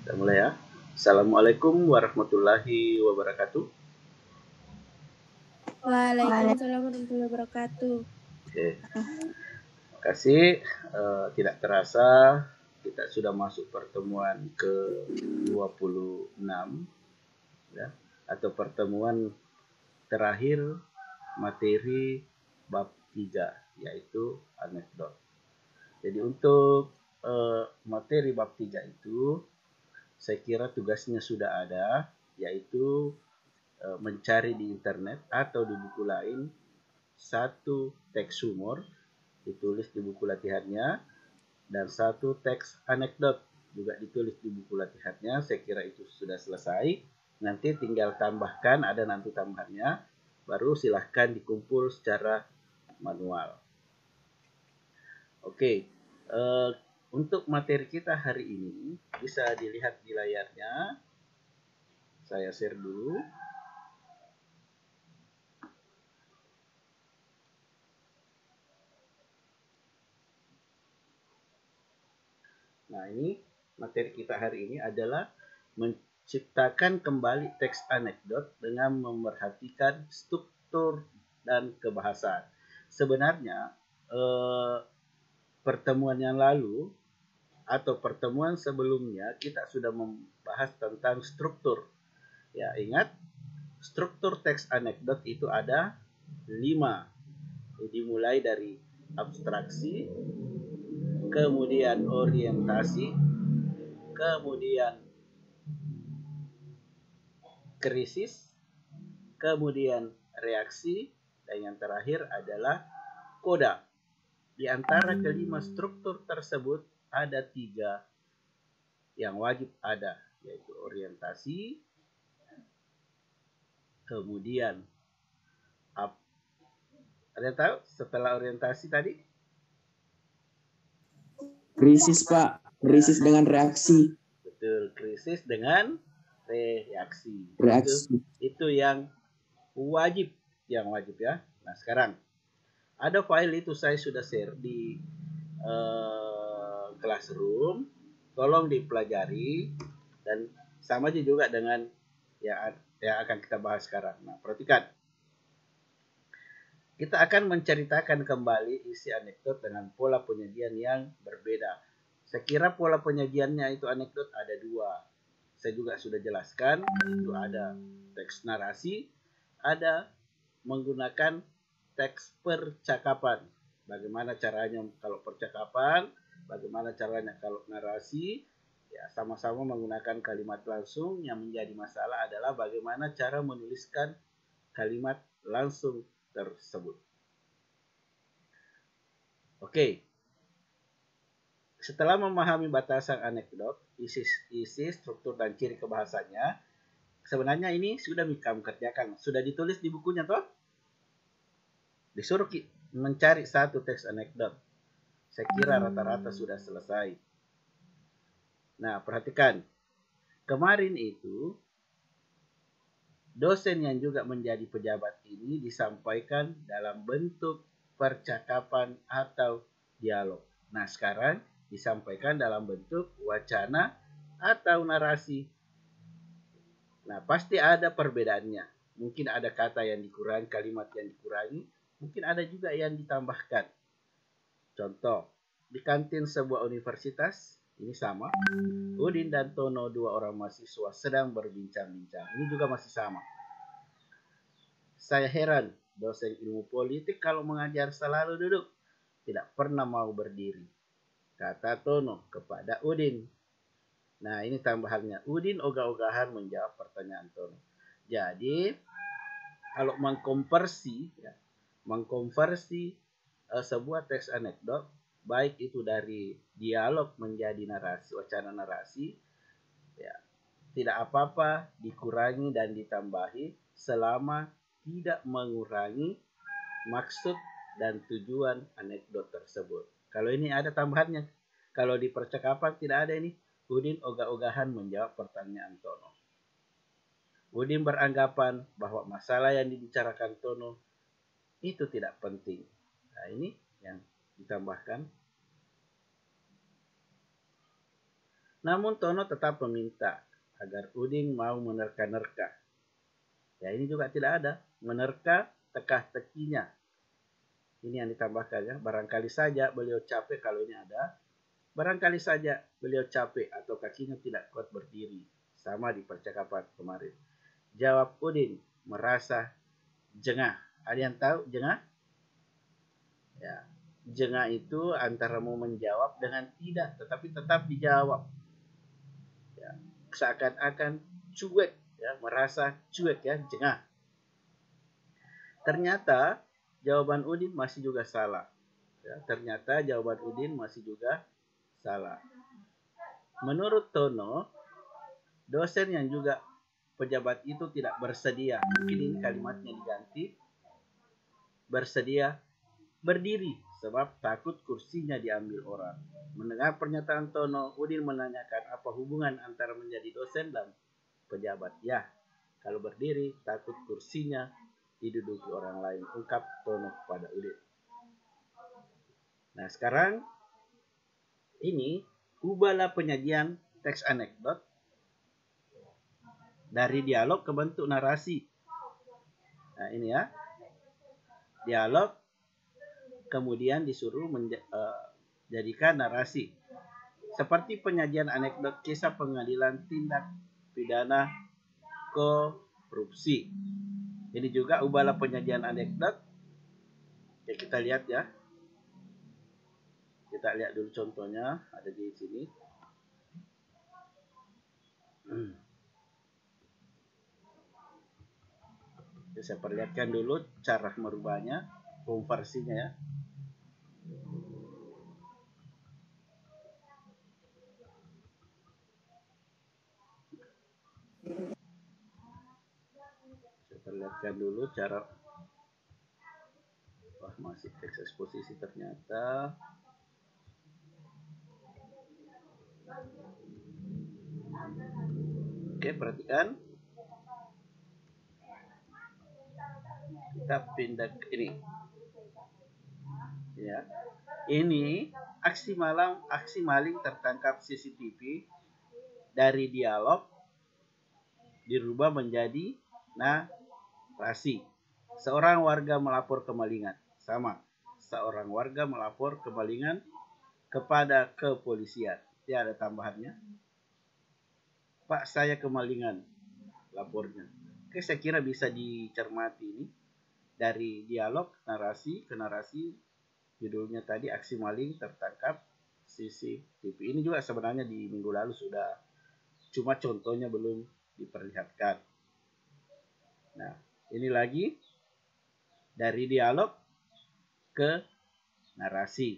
Kita mulai ya. Assalamualaikum warahmatullahi wabarakatuh. Waalaikumsalam warahmatullahi wabarakatuh. Oke, terima kasih. Tidak terasa kita sudah masuk pertemuan ke-26 ya, atau pertemuan terakhir materi bab 3 yaitu anekdot. Jadi untuk materi bab 3 itu saya kira tugasnya sudah ada, yaitu mencari di internet atau di buku lain satu teks humor ditulis di buku latihannya dan satu teks anekdot juga ditulis di buku latihannya. Saya kira itu sudah selesai. Nanti tinggal tambahkan, ada nanti tambahannya, baru silahkan dikumpul secara manual. Oke, untuk materi kita hari ini bisa dilihat di layarnya. Saya share dulu. Nah, ini materi kita hari ini adalah menciptakan kembali teks anekdot dengan memerhatikan struktur dan kebahasaan. Sebenarnya pertemuan yang lalu atau pertemuan sebelumnya kita sudah membahas tentang struktur. Ya, ingat struktur teks anekdot itu ada 5. Dimulai dari abstraksi, kemudian orientasi, kemudian krisis, kemudian reaksi, dan yang terakhir adalah koda. Di antara kelima struktur tersebut ada 3 yang wajib ada, yaitu orientasi, kemudian ada yang tahu setelah orientasi tadi? Krisis, Pak. Krisis dengan reaksi. Betul, krisis dengan reaksi. Itu yang wajib ya. Nah, sekarang ada file itu saya sudah share di Classroom. Tolong dipelajari dan sama juga dengan yang akan kita bahas sekarang. Nah, perhatikan. Kita akan menceritakan kembali isi anekdot dengan pola penyajian yang berbeda. Saya kira pola penyajiannya itu anekdot ada 2. Saya juga sudah jelaskan, itu ada teks narasi, ada menggunakan teks percakapan. Bagaimana caranya kalau percakapan, bagaimana caranya kalau narasi. Ya, sama-sama menggunakan kalimat langsung. Yang menjadi masalah adalah bagaimana cara menuliskan kalimat langsung tersebut. Oke. Setelah memahami batasan anekdot, isi, struktur dan ciri kebahasannya, sebenarnya ini sudah kamu kerjakan, sudah ditulis di bukunya toh? Disuruh mencari satu teks anekdot. Saya kira rata-rata sudah selesai. Nah, perhatikan. Kemarin itu dosen yang juga menjadi pejabat ini disampaikan dalam bentuk percakapan atau dialog. Nah, sekarang disampaikan dalam bentuk wacana atau narasi. Nah, pasti ada perbedaannya. Mungkin ada kata yang dikurangi, kalimat yang dikurangi, mungkin ada juga yang ditambahkan. Contoh, di kantin sebuah universitas, ini sama. Udin dan Tono, 2 orang mahasiswa sedang berbincang-bincang. Ini juga masih sama. Saya heran, dosen ilmu politik kalau mengajar selalu duduk, tidak pernah mau berdiri, kata Tono kepada Udin. Nah, ini tambahannya. Udin ogah-ogahan menjawab pertanyaan Tono. Jadi, kalau mengkonversi sebuah teks anekdot, baik itu dari dialog menjadi narasi, wacana narasi, ya, tidak apa-apa dikurangi dan ditambahi selama tidak mengurangi maksud dan tujuan anekdot tersebut. Kalau ini ada tambahannya. Kalau di percakapan tidak ada ini. Udin ogah-ogahan menjawab pertanyaan Tono. Udin beranggapan bahwa masalah yang dibicarakan Tono itu tidak penting. Nah, ini yang ditambahkan. Namun Tono tetap meminta agar Udin mau menerka-nerka. Ya, ini juga tidak ada. Menerka teka-tekinya. Ini yang ditambahkan ya. Barangkali saja beliau capek, kalau ini ada. Barangkali saja beliau capek atau kakinya tidak kuat berdiri. Sama di percakapan kemarin. Jawab Udin merasa jengah. Ada yang tahu jengah? Ya. Jengah itu antara mau menjawab dengan tidak, tetapi tetap dijawab. Ya. Seakan-akan cuek, ya, merasa cuek ya, jengah. Ternyata jawaban Udin masih juga salah. Ya, ternyata jawaban Udin masih juga salah. Menurut Tono, dosen yang juga pejabat itu tidak bersedia. Mungkin ini kalimatnya diganti. Bersedia berdiri sebab takut kursinya diambil orang. Mendengar pernyataan Tono, Udin menanyakan apa hubungan antara menjadi dosen dan pejabat. Ya, kalau berdiri takut kursinya diduduki orang lain, ungkap Tono kepada Udin. Nah, sekarang ini ubahlah penyajian teks anekdot dari dialog ke bentuk narasi. Nah, ini ya. Dialog kemudian disuruh jadikan narasi. Seperti penyajian anekdot kisah pengadilan tindak pidana korupsi. Ini juga ubahlah penyajian anekdot. Ya, kita lihat ya. Kita lihat dulu contohnya, ada di sini. Jadi saya perlihatkan dulu cara merubahnya, konversinya ya. Saya perlihatkan dulu cara. Wah, masih teks eksposisi ternyata. Oke, perhatikan. Kita pindah ke ini. Ya. Ini aksi maling tertangkap CCTV dari dialog dirubah menjadi narasi. Seorang warga melapor kemalingan. Sama. Seorang warga melapor kemalingan kepada kepolisian. Dia ada tambahannya. Pak, saya kemalingan. Lapornya. Oke, saya kira bisa dicermati ini. Dari dialog, narasi ke narasi. Judulnya tadi aksi maling tertangkap CCTV. Ini juga sebenarnya di minggu lalu sudah. Cuma contohnya belum diperlihatkan. Nah, ini lagi. Dari dialog ke narasi.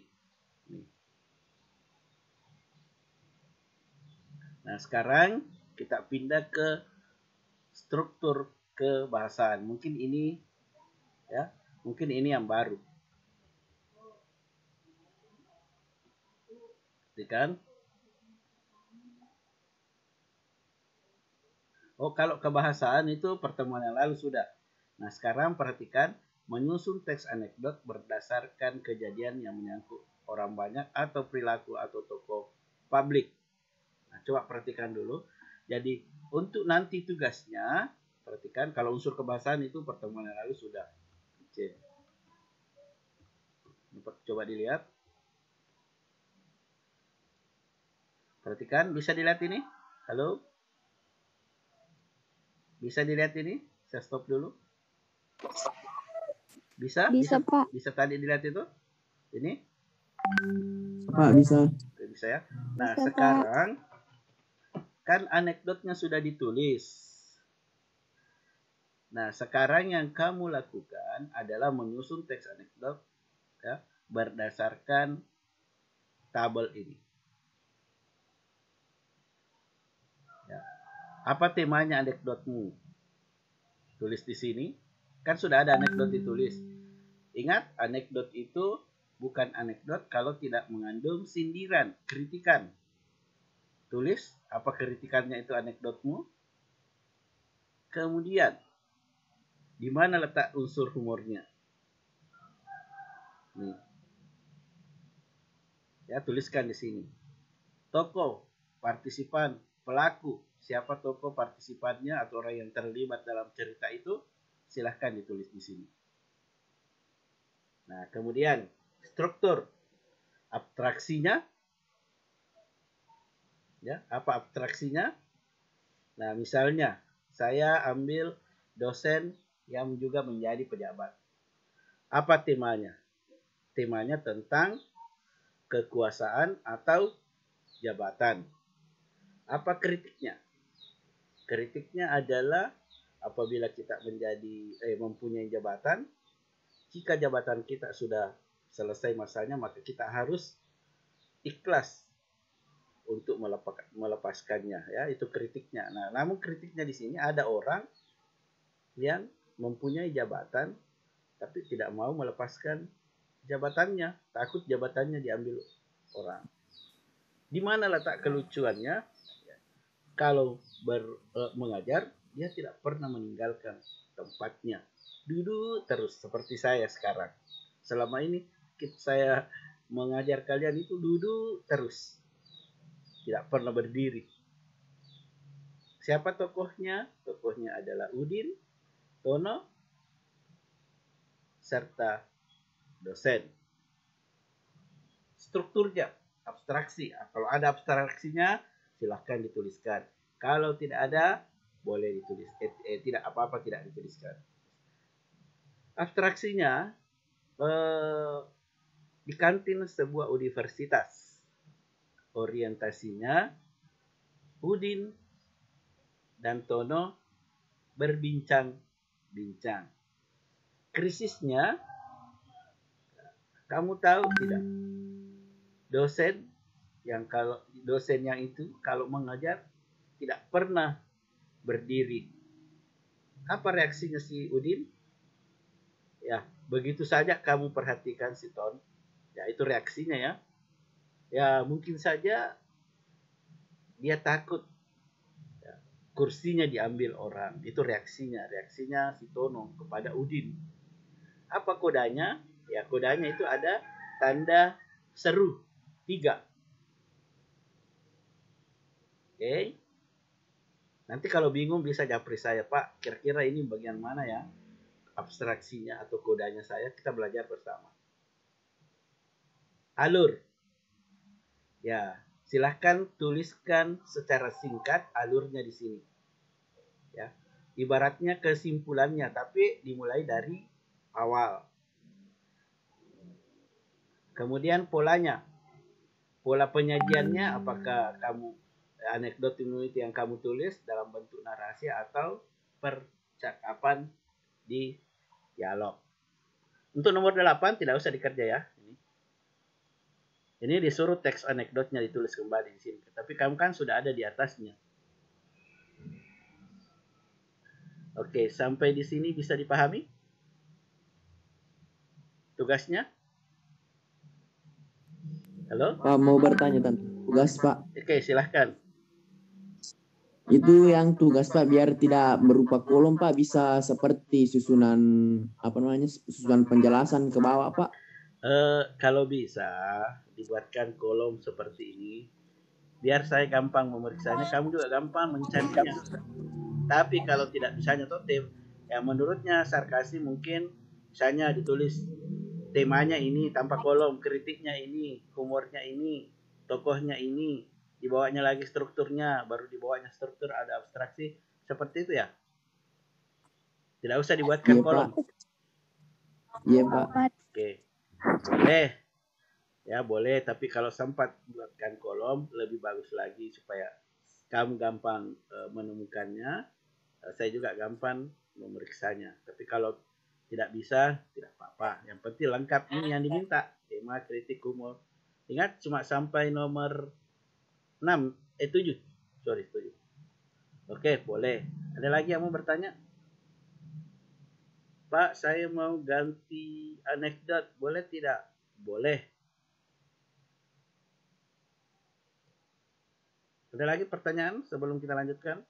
Nah, sekarang kita pindah ke struktur kebahasaan. Mungkin ini ya, mungkin ini yang baru. Kan? Oh, kalau kebahasaan itu pertemuan yang lalu sudah. Nah, sekarang perhatikan menyusun teks anekdot berdasarkan kejadian yang menyangkut orang banyak atau perilaku atau tokoh publik. Nah, coba perhatikan dulu. Jadi, untuk nanti tugasnya, perhatikan kalau unsur kebahasaan itu pertemuan yang lalu sudah. Coba dilihat. Perhatikan, bisa dilihat ini? Halo? Bisa dilihat ini? Saya stop dulu. Bisa? Bisa, Pak. Bisa tadi dilihat itu? Ini? Pak, bisa. Oke, bisa ya. Nah, Bisa, sekarang kan anekdotnya sudah ditulis. Nah, sekarang yang kamu lakukan adalah menyusun teks anekdot ya, berdasarkan tabel ini. Ya. Apa temanya anekdotmu? Tulis di sini. Kan sudah ada anekdot ditulis. Ingat, anekdot itu bukan anekdot kalau tidak mengandung sindiran, kritikan. Tulis apa kritikannya itu anekdotmu. Kemudian, di mana letak unsur humornya? Nih. Ya, tuliskan di sini. Tokoh partisipan, pelaku, siapa tokoh partisipannya atau orang yang terlibat dalam cerita itu, silahkan ditulis di sini. Nah, kemudian struktur abstraksinya, ya, apa abstraksinya? Nah, misalnya saya ambil dosen yang juga menjadi pejabat. Apa temanya? Temanya tentang kekuasaan atau jabatan. Apa kritiknya? Kritiknya adalah apabila kita mempunyai jabatan, jika jabatan kita sudah selesai masanya, maka kita harus ikhlas untuk melepaskannya, ya, itu kritiknya. Nah, namun kritiknya di sini ada orang yang mempunyai jabatan tapi tidak mau melepaskan jabatannya, takut jabatannya diambil orang. Di mana letak kelucuannya? Kalau mengajar, dia tidak pernah meninggalkan tempatnya. Duduk terus seperti saya sekarang. Selama ini saya mengajar kalian itu duduk terus. Tidak pernah berdiri. Siapa tokohnya? Tokohnya adalah Udin, Tono, serta dosen. Strukturnya, abstraksi. Kalau ada abstraksinya, silahkan dituliskan. Kalau tidak ada, boleh ditulis. Tidak apa-apa, tidak dituliskan. Abstraksinya di kantin sebuah universitas. Orientasinya, Udin dan Tono berbincang-bincang. Krisisnya, kamu tahu tidak? Dosen yang itu kalau mengajar tidak pernah berdiri. Apa reaksinya si Udin? Ya, begitu saja kamu perhatikan si Ton. Ya, itu reaksinya ya. Ya, mungkin saja dia takut ya, kursinya diambil orang. Itu reaksinya si Tono kepada Udin. Apa kodanya? Ya, kodanya itu ada tanda seru 3. Oke. Nanti kalau bingung bisa japri saya, Pak. Kira-kira ini bagian mana ya? Abstraksinya atau kodanya saya, kita belajar bersama. Alur. Ya, silahkan tuliskan secara singkat alurnya di sini. Ya. Ibaratnya kesimpulannya, tapi dimulai dari awal. Kemudian polanya. Pola penyajiannya, apakah kamu anekdot itu yang kamu tulis dalam bentuk narasi atau percakapan di dialog. Untuk nomor 8 tidak usah dikerja ya. Ini disuruh teks anekdotnya ditulis kembali di sini. Tapi kamu kan sudah ada di atasnya. Oke, sampai di sini bisa dipahami? Tugasnya? Halo? Pak mau bertanya tentang tugas Pak. Oke, silahkan. Itu yang tugas Pak biar tidak berupa kolom Pak, bisa seperti susunan susunan penjelasan ke bawah Pak. Kalau bisa dibuatkan kolom seperti ini, biar saya gampang memeriksanya, kamu juga gampang mencarinya. Tapi kalau tidak bisanya totem, ya menurutnya Sarkasi mungkin misalnya ditulis temanya ini tanpa kolom, kritiknya ini, humornya ini, tokohnya ini, dibawanya lagi strukturnya, baru dibawanya struktur ada abstraksi, seperti itu ya. Tidak usah dibuatkan kolom. Iya Pak. Oke, boleh. Ya boleh, tapi kalau sempat buatkan kolom lebih bagus lagi supaya kamu gampang menemukannya, saya juga gampang memeriksanya. Tapi kalau tidak bisa, tidak apa-apa. Yang penting lengkap ini yang diminta. Tema, kritik, humor. Ingat cuma sampai nomor 7. Sorry, 7. Oke, boleh. Ada lagi yang mau bertanya? Pak, saya mau ganti anekdot. Boleh tidak? Boleh. Ada lagi pertanyaan sebelum kita lanjutkan?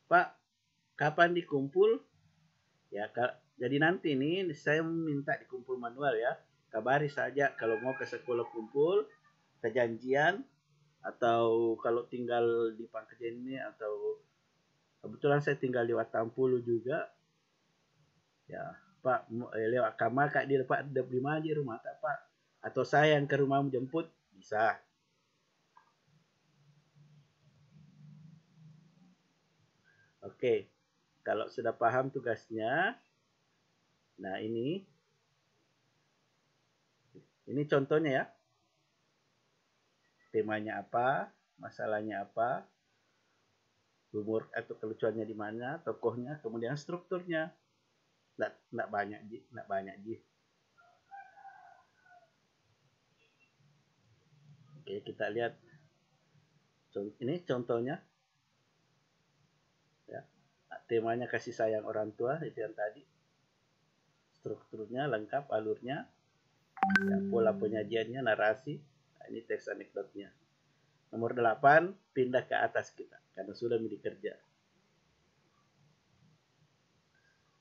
Pak, kapan dikumpul? Ya, jadi nanti nih saya minta dikumpul manual ya. kabari saja kalau mau ke sekolah kumpul, kejanjian, atau kalau tinggal di Pangketen ini, atau kebetulan saya tinggal di Watampulu juga, ya Pak lewat kamar kak dia Pak di mana di rumah tak Pak, atau saya yang ke rumahmu jemput bisa. Oke, kalau sudah paham tugasnya, nah ini contohnya ya. Temanya apa, masalahnya apa, humor atau kelucuannya di mana, tokohnya, kemudian strukturnya. Nggak banyak ji. Oke, kita lihat. Ini contohnya. Ya. Temanya kasih sayang orang tua, itu yang tadi. Strukturnya lengkap, alurnya, ya, pola penyajiannya, narasi. Nah, ini teks anekdotnya. Nomor 8, pindah ke atas kita, karena sudah menjadi kerja.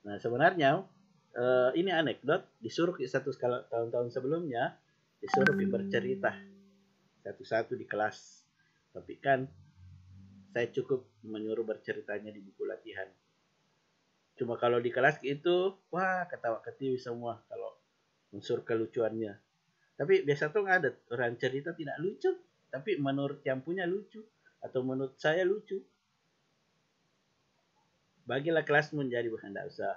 Nah, sebenarnya ini anekdot disuruh satu skala tahun-tahun sebelumnya, disuruh bercerita satu-satu di kelas. Tapi kan saya cukup menyuruh berceritanya di buku latihan. Cuma kalau di kelas itu, wah ketawa-ketiwi semua kalau unsur kelucuannya. Tapi biasa tuh nggak ada orang cerita tidak lucu, tapi menurut yang punya lucu, atau menurut saya lucu. Bagilah kelas menjadi bahan tidak usah.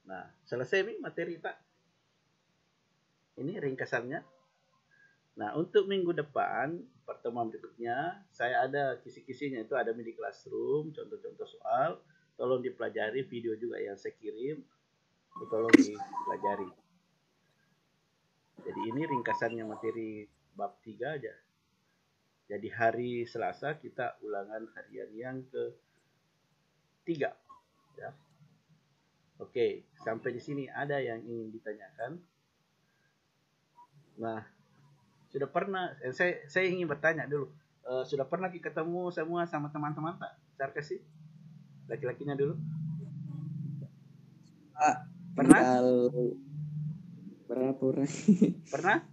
Nah, selesai nih materi tak? Ini ringkasannya. Nah, untuk minggu depan, pertemuan berikutnya, saya ada kisi-kisinya, itu ada di classroom, contoh-contoh soal. Tolong dipelajari, video juga yang saya kirim, tolong dipelajari. Jadi ini ringkasannya materi bab 3 aja. Jadi hari Selasa kita ulangan harian yang ke-3. Ya. Oke, sampai di sini ada yang ingin ditanyakan? Nah, sudah pernah, saya ingin bertanya dulu, sudah pernah ketemu semua sama teman-teman tak? Saya kasih laki-lakinya dulu. Pernah? Berapa orang? Pernah?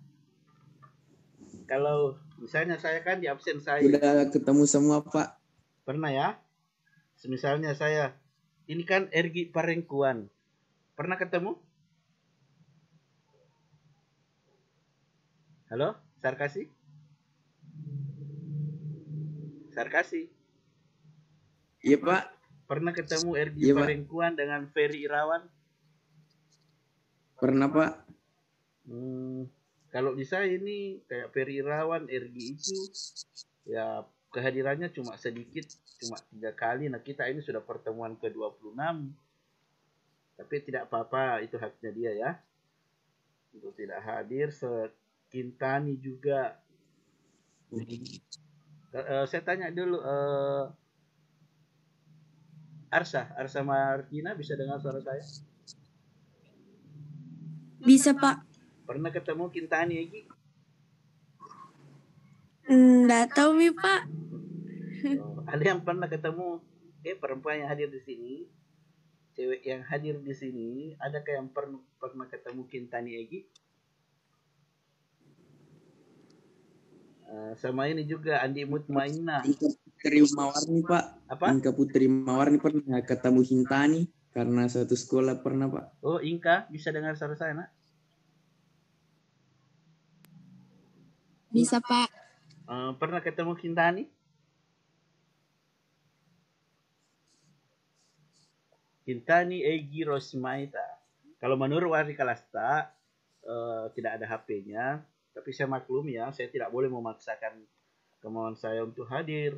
Kalau misalnya saya kan di absen saya. Sudah ketemu semua Pak. Pernah ya? Misalnya saya, ini kan Ergi Parengkuan. Pernah ketemu? Halo? Sarkasi? Sarkasi? Iya Pak. Pernah ketemu Ergi Parengkuan dengan Ferry Irawan? Pernah Pak. Kalau bisa ini kayak Ferry Irawan, Ergi itu ya kehadirannya cuma sedikit, cuma 3 kali. Nah kita ini sudah pertemuan ke-26. Tapi tidak apa-apa, itu haknya dia ya. Untuk tidak hadir, Kintani juga. Saya tanya dulu, Arsa Martina bisa dengar suara saya? Bisa Pak. Pernah ketemu Kintani lagi? Nggak tahu nih Pak. Ada yang pernah ketemu perempuan yang hadir di sini, cewek yang hadir di sini, adakah yang pernah ketemu Kintani lagi? Sama ini juga Andi Mutmainah. Inka Putri Mawarni Pak. Apa? Inka Putri Mawarni pernah ketemu Hintani karena satu sekolah pernah Pak. Oh Inka, bisa dengar suara saya nak? Bisa Pak. Pernah ketemu Kintani? Kintani Egi Rosmaita. Kalau menurut Wari Kalasta, tidak ada HP-nya. Tapi saya maklum ya, saya tidak boleh memaksakan kemauan saya untuk hadir.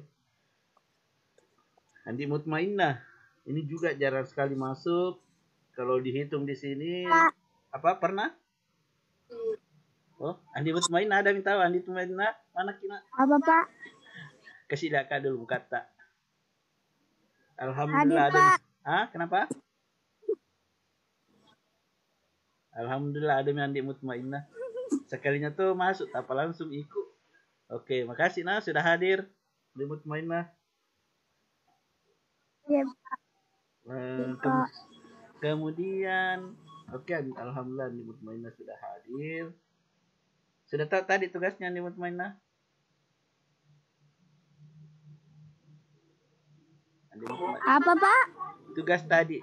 Andi Mutmainah, ini juga jarang sekali masuk. Kalau dihitung di sini, apa pernah? Oh, Andi Mutmainah ada minta Andi Mutmainah mana kina? Apa Pak? Kasih daka dulu kata. Alhamdulillah ada. Kenapa? Alhamdulillah ada Andi Mutmainah. Sekalinya tuh masuk, apa langsung ikut. Oke, makasih nah sudah hadir. Andi Mutmainah. Ya, Kemudian Oke, alhamdulillah Andi Mutmainah sudah hadir. Sudah tahu tadi tugasnya Andi Mutmainah? Andi Mutmainah. Apa, Pak? Tugas tadi.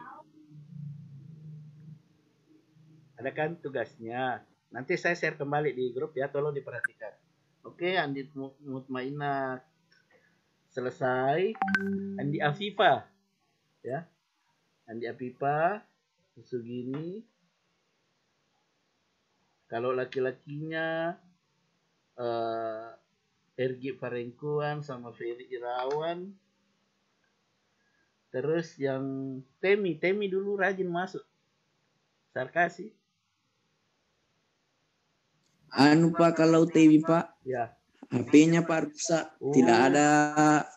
Ada kan tugasnya. Nanti saya share kembali di grup ya, tolong diperhatikan. Oke, Andi Mutmainah selesai. Andi Afifa ya. Andi Afifa Sugini. Kalau laki-lakinya Ergi Parengkuan sama Ferry Irawan. Terus yang Temi dulu rajin masuk. Sarkasi. Anu Pak, kalau TV Pak, Ya. HP-nya Pak rusak, Oh. tidak ada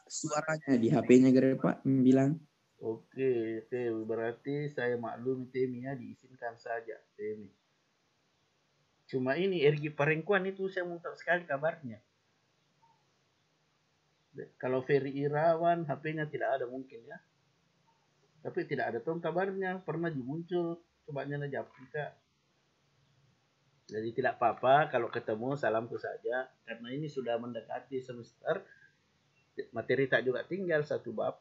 suaranya di HP-nya gede Pak bilang. Oke, berarti saya maklum Temi ya, diizinkan saja Temi. Cuma ini Ergi Parengkuan itu saya mau tahu sekali kabarnya. Kalau Ferry Irawan HP-nya tidak ada mungkin ya. Tapi tidak ada tuh kabarnya, pernah muncul, cobanya aja Afrika. Jadi tidak apa-apa kalau ketemu salamku saja, karena ini sudah mendekati semester, materi tak juga tinggal satu bab,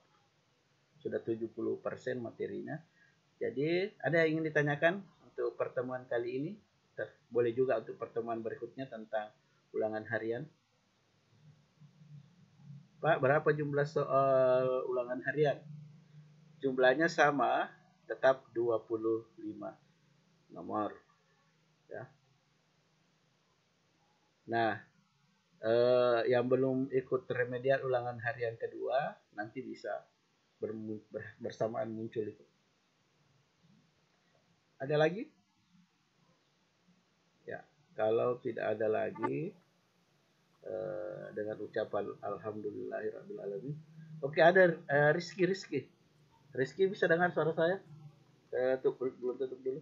sudah 70% materinya. Jadi ada yang ingin ditanyakan untuk pertemuan kali ini? Boleh juga untuk pertemuan berikutnya tentang ulangan harian. Pak, berapa jumlah soal ulangan harian? Jumlahnya sama, tetap 25 nomor. Ya. Nah, yang belum ikut remedial ulangan harian kedua, nanti bisa bersamaan muncul itu. Ada lagi? Ya, kalau tidak ada lagi, dengan ucapan alhamdulillahirrahmanirrahim. Oke, ada Rizky. Rizky bisa dengar suara saya? Belum tutup dulu.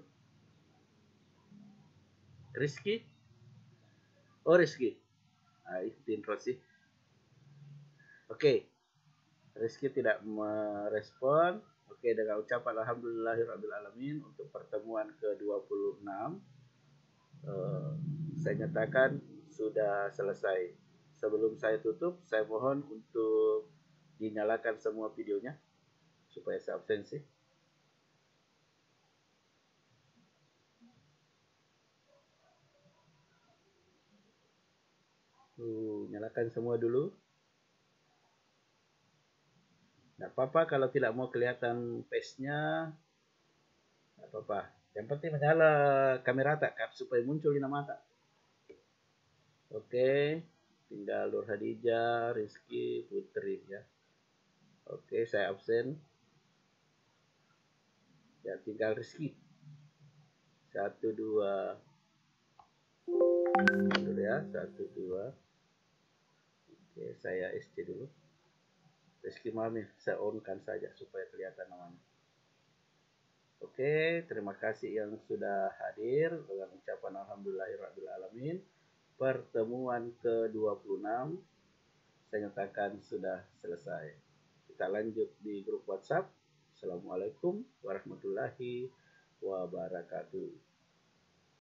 Rizky? Oh, Rizky. Itu intro sih. Oke. Rizky tidak merespon. Oke, dengan ucapan alhamdulillahirrahmanirrahim untuk pertemuan ke-26. Saya nyatakan sudah selesai. Sebelum saya tutup, saya mohon untuk dinyalakan semua videonya supaya saya absensi. Nyalakan semua dulu. Nggak apa-apa kalau tidak mau kelihatan face-nya. Nggak apa-apa. Yang penting menyala kamera tak supaya muncul di mata. Oke. Tinggal Nur Hadijah, Rizky, Putri ya. Oke, saya absen. Ya, tinggal Rizky. 1, 2. Dulu ya, 1, 2. Oke, saya SC dulu. Rizky Mami, saya on-kan saja supaya kelihatan namanya. Oke, terima kasih yang sudah hadir dengan ucapan alhamdulillahirrahmanirrahim. Pertemuan ke-26 saya nyatakan sudah selesai. Kita lanjut di grup WhatsApp. Assalamualaikum warahmatullahi wabarakatuh.